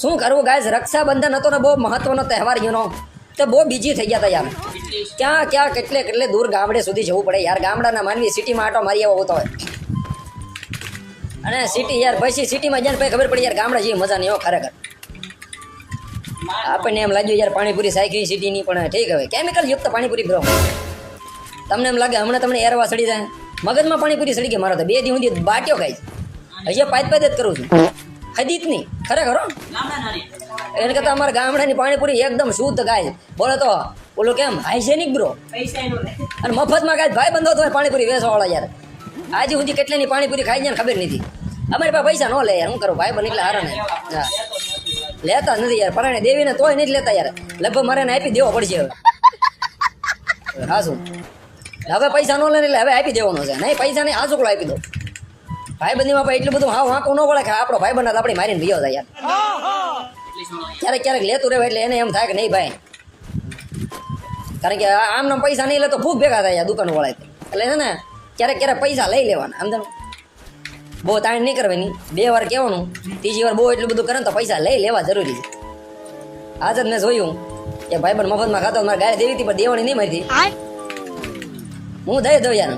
શું કરવું ગાઈસ, રક્ષાબંધન હતો ને બહુ મહત્વનો તહેવાર યુનો, તો બહુ બીજી થઈ ગયા હતા યાર. ક્યાં ક્યાં કેટલે દૂર ગામડે સુધી જવું પડે યાર. ગામડાના માનવી સિટીમાં આટો મારી આવો હોતો હોય, અને સિટી યાર પછી સિટીમાં જઈને પછી ખબર પડી યાર ગામડા જેવી મજા નહીં હો ખરેખર. આપણને એમ લાગ્યું યાર પાણીપુરી સાયકલી સિટીની, પણ ઠીક હવે કેમિકલ યુક્ત પાણીપુરી બ્રો. તમને એમ લાગે હમણાં તમને એરવા સડી જાય, મગજમાં પાણીપુરી સડી ગઈ મારો તો. 2 દી સુધી બાટ્યો ખાઈ હજી પાત જ કરું છું, ખાધી જ નહીં ખરેખર હો. એને કરતા અમારા ગામડાની પાણીપુરી એકદમ શુદ્ધ ગાય બોલે તો ઓલું કેમ હાઇજેનિક બ્રો, અને મફતમાં ગાય ભાઈ બંધો તો પાણીપુરી વેચવાવાળા યાર. આજે સુધી કેટલાની પાણીપુરી ખાઈ જાય ખબર નથી. અમારી પાસે પૈસા ન લે યાર, શું કરું ભાઈ બન એટલે હારા ને. હા લેતા નથી યાર, પરાણે દેવીને તોય નથી લેતા યાર. લગભગ મારે એને આપી દેવો પડશે હવે. હા શું હવે પૈસા ન લે એટલે હવે આપી દેવાનો છે. નહીં પૈસા નહીં, આ ચોકડો આપી દો. ભાઈ બંધીમાં પણ એટલું બધું હા વાંકું ન પડે કે આપણો ભાઈ બંધ આપણી મારીને ભીયો થાય યાર. ક્યારેક લેતું રહેવાય એટલે એને એમ થાય કે નહીં ભાઈ, કારણ કે આમ નામ પૈસા નહીં લે તો ખૂબ ભેગા થાય દુકાન વાળા. એટલે છે ને ક્યારેક પૈસા લઈ લેવાના, આમ તો બહુ તાણ નહીં કરવાની. 2 વાર કહેવાનું, ત્રીજી વાર બહુ એટલું બધું કરે ને તો પૈસા લઈ લેવા જરૂરી છે. આજ જ મેં જોયું કે ભાઈ પણ મફતમાં ખાતો મારે ગાય દેવી હતી પણ દેવાની નહીં મારી. હું દઈ દઉં યાર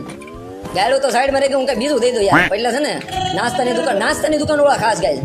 ગાયડું તો સાઈડમાં રહી ગયું, હું કઈ બીજું દઈ દઉં યાર. એટલે છે ને નાસ્તાની દુકાન વાળા ખાસ ગાય